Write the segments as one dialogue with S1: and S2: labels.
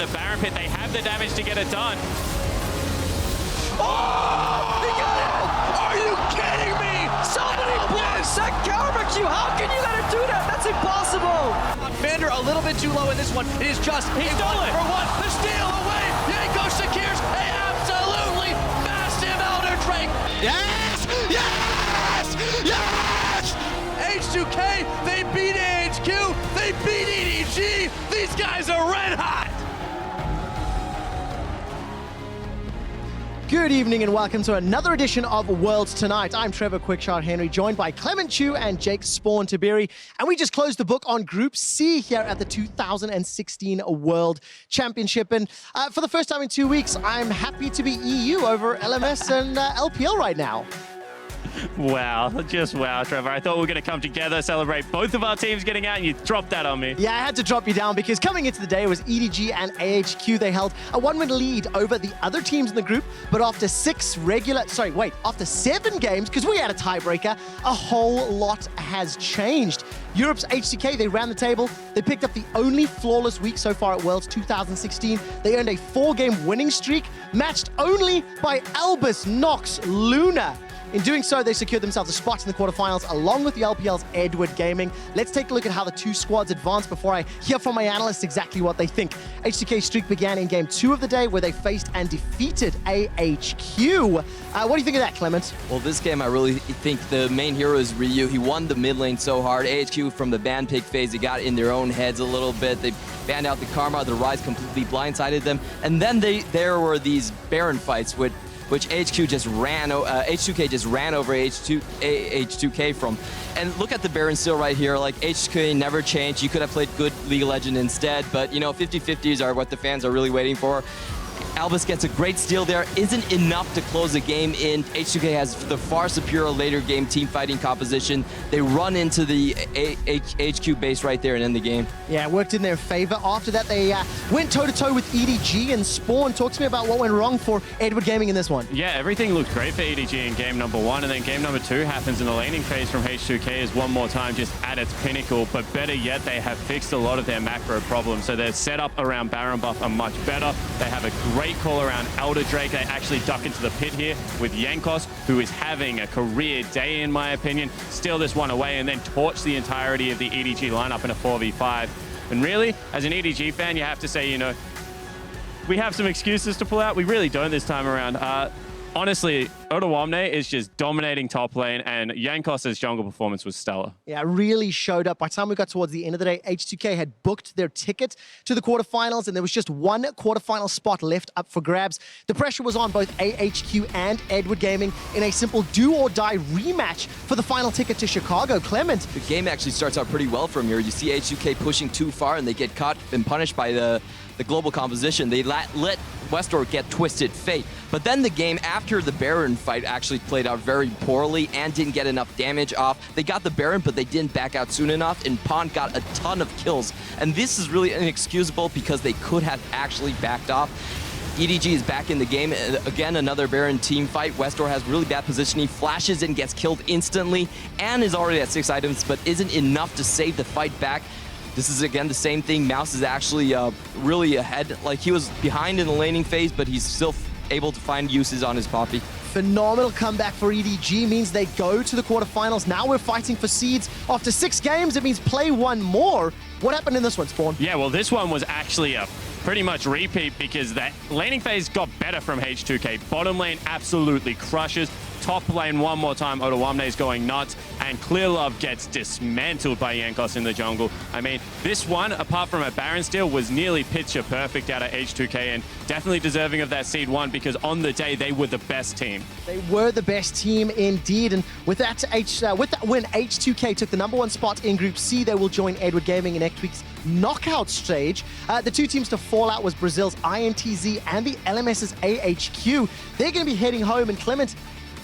S1: the Baron pit. They have the damage to get it done.
S2: Oh! He got it! Are you kidding me? Somebody blocks that counter Q. How can you let him do that? That's impossible. Vander a little bit too low in this one. It is just
S1: He stole it
S2: for one. The steal away. Yanko secures a absolutely massive Elder Drake.
S3: Yes! Yes! Yes!
S2: H2K, they beat AHQ. They beat EDG. These guys are red hot.
S4: Good evening and welcome to another edition of Worlds Tonight. I'm Trevor Quickshot Henry, joined by Clement and Jake Spawn Tabiri. And we just closed the book on Group C here at the 2016 World Championship. And for the first time in 2 weeks, I'm happy to be EU over LMS and LPL right now.
S1: Wow, just wow, Trevor. I thought we were going to come together, celebrate both of our teams getting out, and you dropped that on me.
S4: Yeah, I had to drop you down because coming into the day, it was EDG and AHQ. They held a 1-win lead over the other teams in the group, but after after 7 games, because we had a tiebreaker, a whole lot has changed. Europe's H2K, they ran the table. They picked up the only flawless week so far at Worlds 2016. They earned a 4-game winning streak, matched only by Albus, Nox, Luna. In doing so, they secured themselves a spot in the quarterfinals along with the LPL's Edward Gaming. Let's take a look at how the two squads advanced before I hear from my analysts exactly what they think. H2K's streak began in Game 2 of the day where they faced and defeated AHQ. What do you think of that, Clement?
S5: Well, this game, I really think the main hero is Ryu. He won the mid lane so hard. AHQ from the ban pick phase, they got in their own heads a little bit. They banned out the Karma, the Rise completely blindsided them. And then there were these Baron fights which H2K just ran over H2K from. And look at the Baron still right here. Like, H2K never changed. You could have played good League of Legends instead, but, you know, 50-50s are what the fans are really waiting for. Albus gets a great steal there. Isn't enough to close the game in. H2K has the far superior later game team fighting composition. They run into the HQ base right there and end the game.
S4: Yeah, it worked in their favor. After that, they went toe-to-toe with EDG and Spawn. Talk to me about what went wrong for Edward Gaming in this one.
S1: Yeah, everything looked great for EDG in game number 1, and then game number 2 happens in the laning phase from H2K is one more time just at its pinnacle. But better yet, they have fixed a lot of their macro problems. So their setup around Baron buff are much better. They have a great call around Elder Drake. They actually duck into the pit here with Yankos, who is having a career day, in my opinion. Steal this one away and then torch the entirety of the EDG lineup in a 4v5. And really, as an EDG fan, you have to say, you know, we have some excuses to pull out. We really don't this time around. Honestly, Otawamne is just dominating top lane, and Yankos' jungle performance was stellar.
S4: Yeah, really showed up. By the time we got towards the end of the day, H2K had booked their ticket to the quarterfinals, and there was just one quarterfinal spot left up for grabs. The pressure was on both AHQ and Edward Gaming in a simple do-or-die rematch for the final ticket to Chicago. Clement.
S5: The game actually starts out pretty well from here. You see H2K pushing too far, and they get caught and punished by the global composition. They let Westor get Twisted Fate. But then the game after the Baron fight actually played out very poorly and didn't get enough damage off. They got the Baron, but they didn't back out soon enough, and Pond got a ton of kills. And this is really inexcusable because they could have actually backed off. EDG is back in the game. Again, another Baron team fight. Westor has really bad positioning, flashes and gets killed instantly, and is already at 6 items, but isn't enough to save the fight back. This is, again, the same thing. Mouse is actually really ahead. Like, he was behind in the laning phase, but he's still able to find uses on his Poppy.
S4: Phenomenal comeback for EDG means they go to the quarterfinals. Now we're fighting for seeds. After 6 games, it means play one more. What happened in this one, Spawn?
S1: Yeah, well, this one was actually a pretty much repeat because that laning phase got better from H2K. Bottom lane absolutely crushes. Top lane one more time, Otawamne is going nuts, and Clear Love gets dismantled by Yankos in the jungle. I mean, this one, apart from a Baron steal, was nearly picture perfect out of H2K, and definitely deserving of that seed 1 because on the day, they were the best team.
S4: They were the best team indeed, and with that win, H2K took the #1 spot in Group C. They will join Edward Gaming in next week's knockout stage. The 2 teams to fall out was Brazil's INTZ and the LMS's AHQ. They're going to be heading home, and Clement,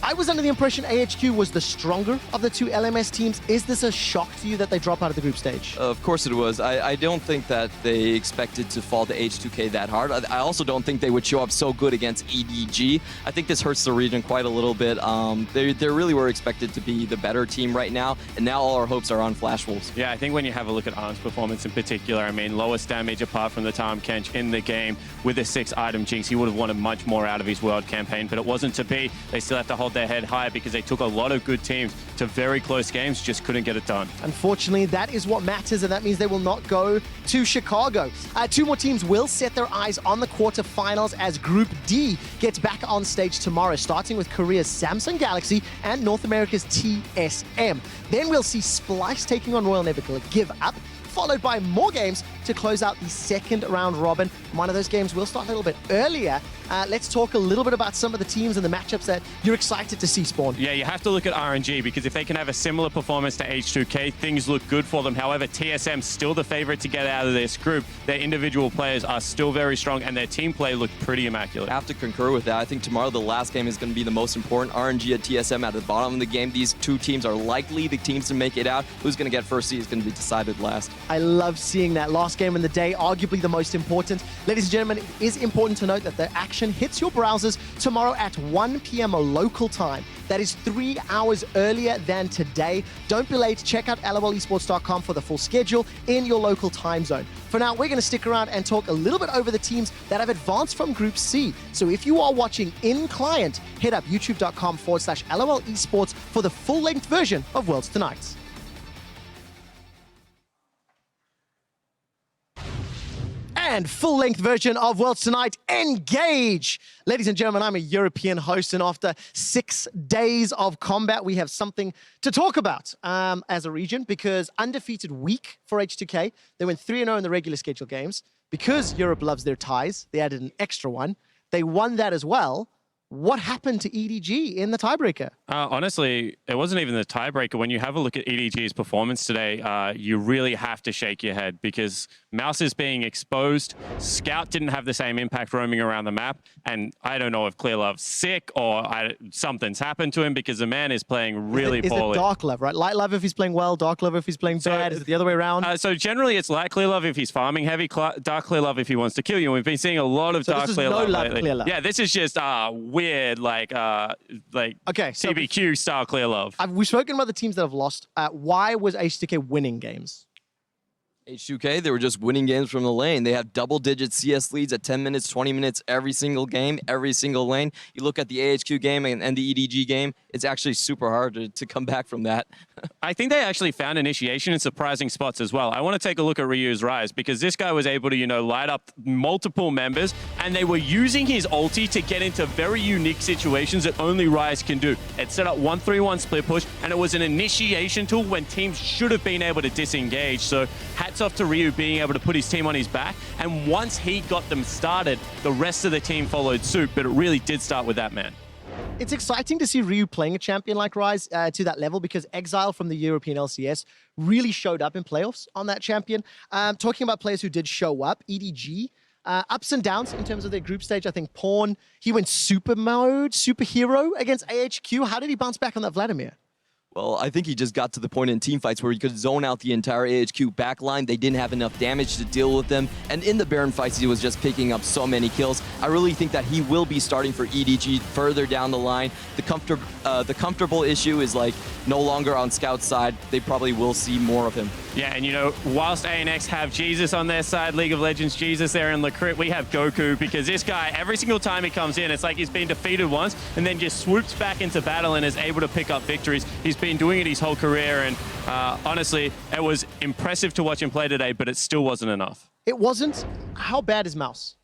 S4: I was under the impression AHQ was the stronger of the two LMS teams. Is this a shock to you that they drop out of the group stage?
S5: Of course it was. I don't think that they expected to fall to H2K that hard. I also don't think they would show up so good against EDG. I think this hurts the region quite a little bit. They really were expected to be the better team right now, and now all our hopes are on Flash Wolves.
S1: Yeah, I think when you have a look at Arm's performance in particular, I mean, lowest damage apart from the Tom Kench in the game with a 6-item Jinx, he would have wanted much more out of his World campaign, but it wasn't to be. They still have to hold their head high because they took a lot of good teams to very close games, just couldn't get it done.
S4: Unfortunately, that is what matters, and that means they will not go to Chicago. Two more teams will set their eyes on the quarterfinals as Group D gets back on stage tomorrow, starting with Korea's Samsung Galaxy and North America's TSM. Then we'll see Splice taking on Royal Never Give Up, followed by more games to close out the second round robin. One of those games will start a little bit earlier. Let's talk a little bit about some of the teams and the matchups that you're excited to see, Spawn.
S1: Yeah, you have to look at RNG because if they can have a similar performance to H2K, things look good for them. However, TSM's still the favorite to get out of this group. Their individual players are still very strong and their team play looked pretty immaculate.
S5: I have to concur with that. I think tomorrow the last game is going to be the most important. RNG at TSM at the bottom of the game. These two teams are likely the teams to make it out. Who's going to get first seed is going to be decided last.
S4: I love seeing that last game in the day, arguably the most important. Ladies and gentlemen, it is important to note that the action hits your browsers tomorrow at 1 p.m. local time. That is 3 hours earlier than today. Don't be late. Check out lolesports.com for the full schedule in your local time zone. For now, we're going to stick around and talk a little bit over the teams that have advanced from Group C. So if you are watching in client, hit up youtube.com/LOLesports for the full-length version of Worlds Tonight. And full-length version of Worlds Tonight, engage! Ladies and gentlemen, I'm a European host, and after 6 days of combat, we have something to talk about as a region, because undefeated week for H2K. They went 3-0 in the regular schedule games. Because Europe loves their ties, they added an extra one. They won that as well. What happened to EDG in the tiebreaker?
S1: Honestly, it wasn't even the tiebreaker. When you have a look at EDG's performance today, you really have to shake your head because Mouse is being exposed. Scout didn't have the same impact roaming around the map. And I don't know if Clearlove's sick or something's happened to him because the man is playing really poorly.
S4: Is it Dark Love, right? Light Love if he's playing well, Dark Love if he's playing bad. Is it the other way around?
S1: So generally it's Light Clearlove if he's farming heavy, Dark Clearlove if he wants to kill you. And we've been seeing a lot of Dark Clearlove lately.
S4: Clearlove.
S1: Yeah, this is just weird, like
S4: okay, so
S1: TBQ style Clearlove.
S4: We've spoken about the teams that have lost. Why was H2K winning games?
S5: H2K, they were just winning games from the lane. They have double-digit CS leads at 10 minutes, 20 minutes every single game, every single lane. You look at the AHQ game and the EDG game, it's actually super hard to come back from that.
S1: I think they actually found initiation in surprising spots as well. I want to take a look at Ryu's Rise because this guy was able to, light up multiple members and they were using his ulti to get into very unique situations that only Rise can do. It set up 1-3-1 split push and it was an initiation tool when teams should have been able to disengage. So hats off to Ryu being able to put his team on his back. And once he got them started, the rest of the team followed suit, but it really did start with that man.
S4: It's exciting to see Ryu playing a champion like Rise to that level because Exile from the European LCS really showed up in playoffs on that champion. Talking about players who did show up, EDG, ups and downs in terms of their group stage. I think Pawn, he went super mode, superhero against AHQ. How did he bounce back on that Vladimir?
S5: Well, I think he just got to the point in team fights where he could zone out the entire AHQ backline. They didn't have enough damage to deal with them. And in the Baron fights, he was just picking up so many kills. I really think that he will be starting for EDG further down the line. The comfortable issue is like no longer on Scout's side. They probably will see more of him.
S1: Yeah, and whilst ANX have Jesus on their side, League of Legends Jesus there in Lacrit, we have Goku because this guy, every single time he comes in, it's like he's been defeated once and then just swoops back into battle and is able to pick up victories. He's been doing it his whole career and honestly, it was impressive to watch him play today, but it still wasn't enough.
S4: It wasn't? How bad is Mouse?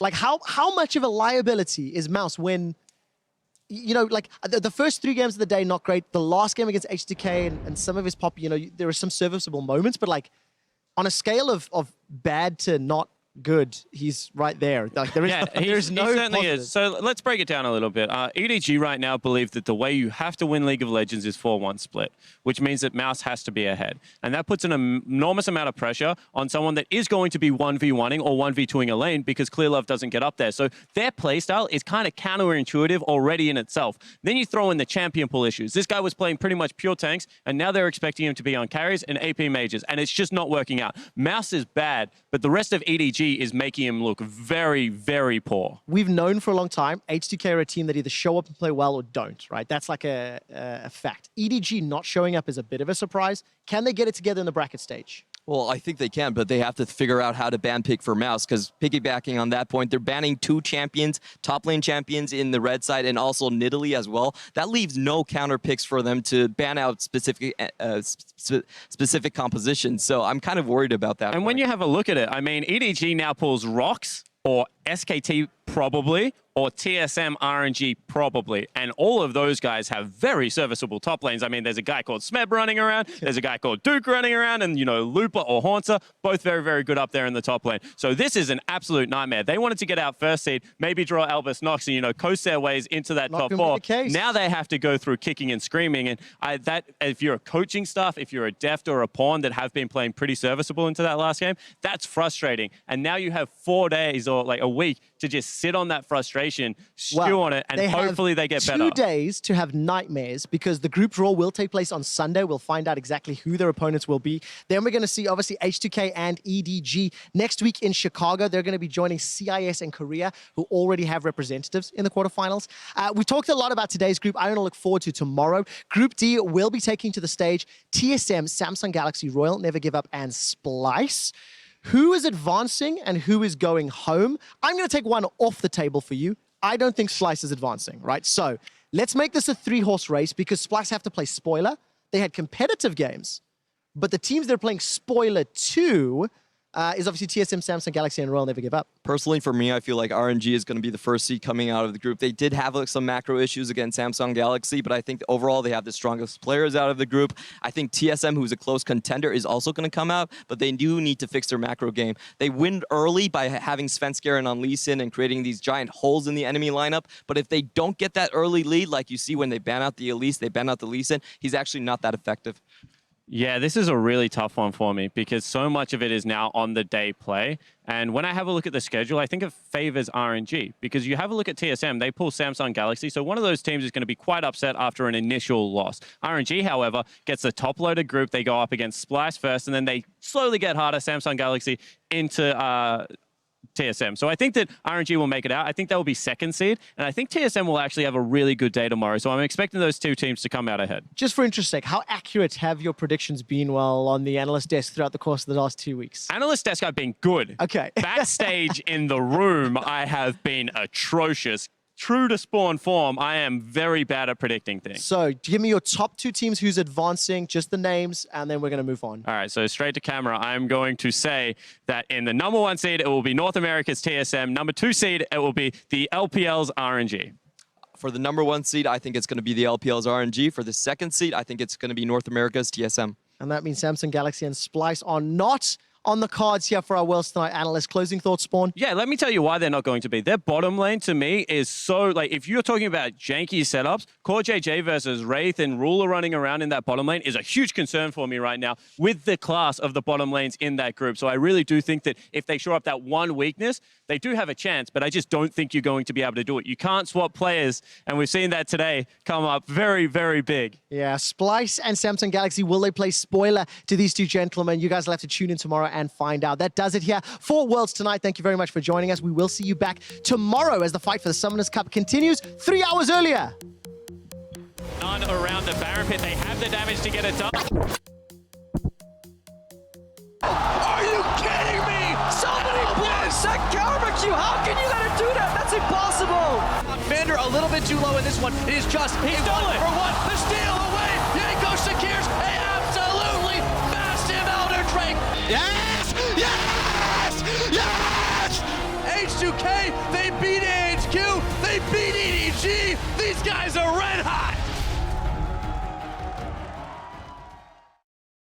S4: Like how much of a liability is Mouse when the first 3 games of the day, not great. The last game against H2K and some of his pop, there are some serviceable moments, but like on a scale of bad to not good. He's right there. Like there is,
S1: Yeah,
S4: there's no
S1: he certainly
S4: positive.
S1: is. So let's break it down a little bit. EDG right now believe that the way you have to win League of Legends is 4-1 split, which means that Mouse has to be ahead. And that puts an enormous amount of pressure on someone that is going to be 1v1ing or 1v2ing a lane because Clearlove doesn't get up there. So their playstyle is kind of counterintuitive already in itself. Then you throw in the champion pool issues. This guy was playing pretty much pure tanks, and now they're expecting him to be on carries and AP majors, and it's just not working out. Mouse is bad, but the rest of EDG is making him look very, very poor.
S4: We've known for a long time, H2K are a team that either show up and play well or don't, right? That's like a fact. EDG not showing up is a bit of a surprise. Can they get it together in the bracket stage?
S5: Well, I think they can, but they have to figure out how to ban pick for Mouse, because piggybacking on that point, they're banning 2 champions, top lane champions in the red side, and also Nidalee as well. That leaves no counter picks for them to ban out specific compositions. So I'm kind of worried about that.
S1: And when you have a look at it, I mean, EDG now pulls Rocks or SKT probably, or TSM RNG probably. And all of those guys have very serviceable top lanes. I mean, there's a guy called Smeb running around, there's a guy called Duke running around, and, you know, Looper or Haunter, both very, very good up there in the top lane. So this is an absolute nightmare. They wanted to get out first seed, maybe draw Albus Nox and, you know, coast their ways into that top 4. Now they have to go through kicking and screaming. And that, if you're a coaching staff, if you're a Deft or a Pawn that have been playing pretty serviceable into that last game, that's frustrating. And now you have 4 days or like a week to just sit on that frustration, stew on it, and hopefully they get better.
S4: 2 days to have nightmares because the group draw will take place on Sunday. We'll find out exactly who their opponents will be. Then we're going to see, obviously, H2K and EDG. Next week in Chicago, they're going to be joining CIS and Korea, who already have representatives in the quarterfinals. We talked a lot about today's group. I'm going to look forward to tomorrow. Group D will be taking to the stage TSM, Samsung Galaxy, Royal, Never Give Up, and Splice. Who is advancing and who is going home? I'm going to take one off the table for you. I don't think Splice is advancing, right? So let's make this a 3-horse race because Splice have to play Spoiler. They had competitive games, but the teams they're playing Spoiler 2 is obviously TSM, Samsung Galaxy, and Royal Never Give Up.
S5: Personally, for me, I feel like RNG is going to be the first seed coming out of the group. They did have like, some macro issues against Samsung Galaxy, but I think overall they have the strongest players out of the group. I think TSM, who's a close contender, is also going to come out, but they do need to fix their macro game. They win early by having Svenskeren on Lee Sin and creating these giant holes in the enemy lineup, but if they don't get that early lead, like you see when they ban out the Elise, they ban out the Lee Sin, he's actually not that effective.
S1: Yeah, this is a really tough one for me because so much of it is now on the day play. And when I have a look at the schedule, I think it favors RNG because you have a look at TSM, they pull Samsung Galaxy. So one of those teams is going to be quite upset after an initial loss. RNG, however, gets the top-loaded group. They go up against Splice first, and then they slowly get harder, Samsung Galaxy, into TSM. So I think that RNG will make it out. I think they will be second seed, and I think TSM will actually have a really good day tomorrow. So I'm expecting those 2 teams to come out ahead.
S4: Just for interest's sake, how accurate have your predictions been while on the analyst desk throughout the course of the last 2 weeks?
S1: Analyst desk, I've been good.
S4: Okay.
S1: Backstage in the room, I have been atrocious. True to Spawn form, I am very bad at predicting things.
S4: So give me your top 2 teams who's advancing, just the names, and then we're going to move on.
S1: All right, so straight to camera, I'm going to say that in the number 1 seed, it will be North America's TSM. Number 2 seed, it will be the LPL's RNG.
S5: For the number 1 seed, I think it's going to be the LPL's RNG. For the 2nd seed, I think it's going to be North America's TSM.
S4: And that means Samsung Galaxy and Splice are not on the cards here for our Worlds Tonight analyst. Closing thoughts, Spawn?
S1: Yeah, let me tell you why they're not going to be. Their bottom lane, to me, is so, like, if you're talking about janky setups, Core JJ versus Wraith and Ruler running around in that bottom lane is a huge concern for me right now with the class of the bottom lanes in that group. So I really do think that if they shore up that one weakness, they do have a chance, but I just don't think you're going to be able to do it. You can't swap players, and we've seen that today come up very, very big.
S4: Yeah, Splice and Samsung Galaxy, will they play Spoiler to these 2 gentlemen? You guys will have to tune in tomorrow and find out. That does it here for Worlds Tonight. Thank you very much for joining us. We will see you back tomorrow as the fight for the Summoners Cup continues 3 hours earlier.
S1: None around the Baron Pit. They have the damage to get it done.
S2: Are you kidding me? Somebody blocks that barbecue. How can you let her do that? That's impossible. Vander a little bit too low in this one. It is just
S1: He stole it.
S2: for 1. The steal away. Yanko secures a absolutely massive Elder Drake.
S3: Yes! Yes! Yes!
S2: H2K, they beat AHQ, they beat EDG. These guys are red hot.